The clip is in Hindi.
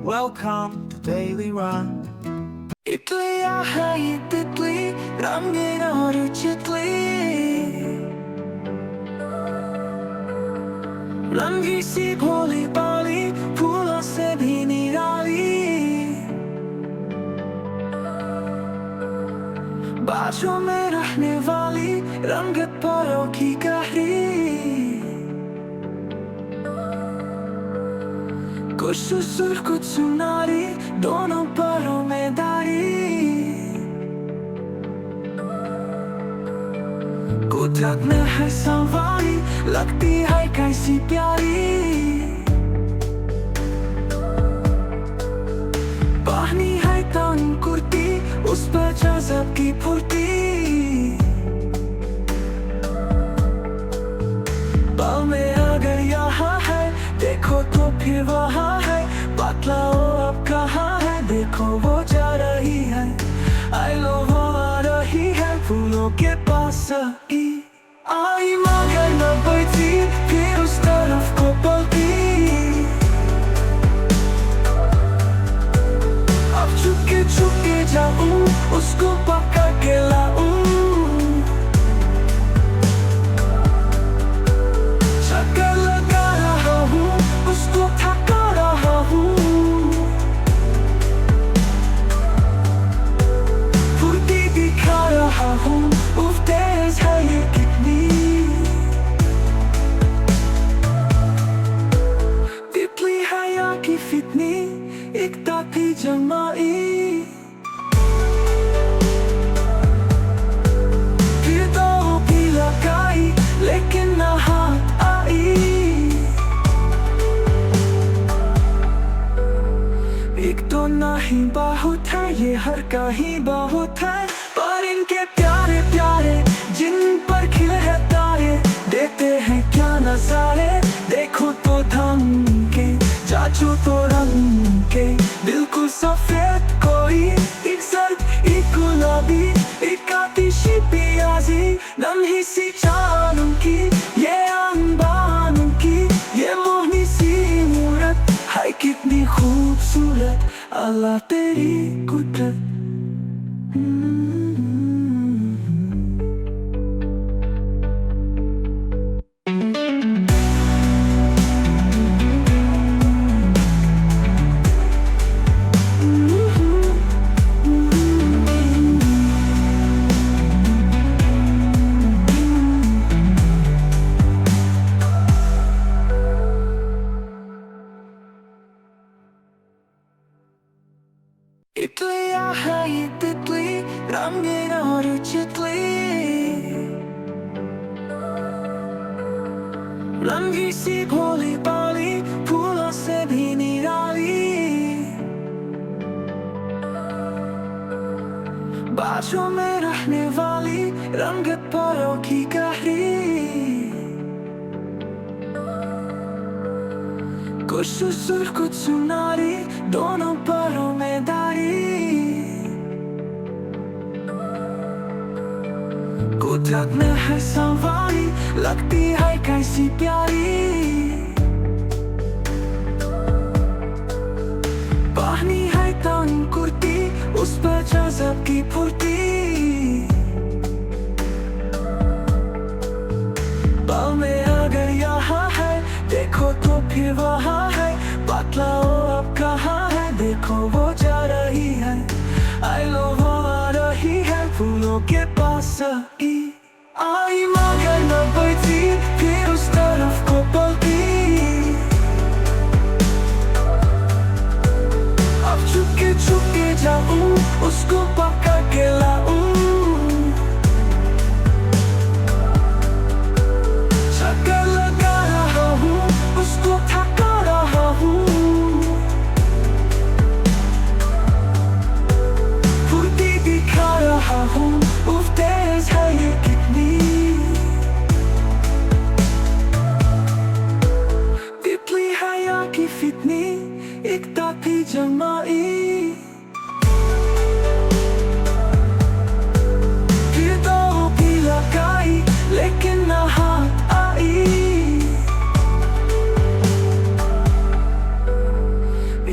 Welcome to Daily Run. इतलियाँ है ये तितली रंगीन और चितली, रंगी सी भोली भाली फूलों से भी निराली, बाजों में रहने वाली रंगत परों की गहरी, कुछ सुर कुछ सुनारी दोनों परों में दारी, कुदरत में है सवारी लगती है कैसी प्यारी, पहनी है तंग कुर्ती उस पर जज़ब की फुर्ती, बाल में अगर यहाँ है देखो तो फिर वहाँ है, बतलाओ अब कहाँ है देखो वो जा रही है, आई लो वो आ रही है फूलों के पास ही, आई मगर न बैठी फिर उस तरफ को पलटी, अब चुपके जाऊं उसको पकड़ के लाऊं, चक्कर लगा रहा हूँ उसको थका रहा हूँ, फुर्ती दिखा रहा हूँ उफ तेज है ये कितनी, तितली है या की फितनी एक ताती जमाई, फिर दो भी लगाई लेकिन ना हाथ आई, एक तो नहीं बहुत है ये हर का ही बहुत है, पर इनके प्यारे प्यारे जिन पर खिले हैं तारे देते हैं क्या नजारे, देखो तो धम के चाचू तो रंग के बिल्कुल सफेद कोई एक सर्द एक गुलाबी एक आतिशी प्याजी नन्ही सी चांद की ये अनबान की ये मोहनी सी मूरत है कितनी खूबसूरत अल्लाह तेरी कुदरत। इतलियाँ है ये तितली रंगीन और चितली, रंगी सी भोली भाली फूलों से भी निराली, बाजों में रहने वाली रंगत परों की गहरी, कुछ सुर कुछ सुनारी दोनों परों में दारी, कुदरत में है सवारी लगती है कैसी प्यारी, पहनी है तंग कुर्ती उस पर जज़ब की फुर्ती, बाल में अगर यहाँ है देखो तो फिर वहाँ है, बतलाओ अब कहाँ है देखो वो जा रही है, आई लो वो आ रही है फूलों के पास ही, आई मगर न बैठी फिर उस तरफ को पलटी, अब चुपके जाऊं उसको पकड़ के लाऊं, चक्कर लगा रहा हूँ उसको थका रहा हूँ, फुर्ती दिखा रहा हूँ उफ तेज है ये कितनी, तितली है या की फितनी एक ताती जमाई, फिर दो भी लगाई लेकिन ना हाथ आई,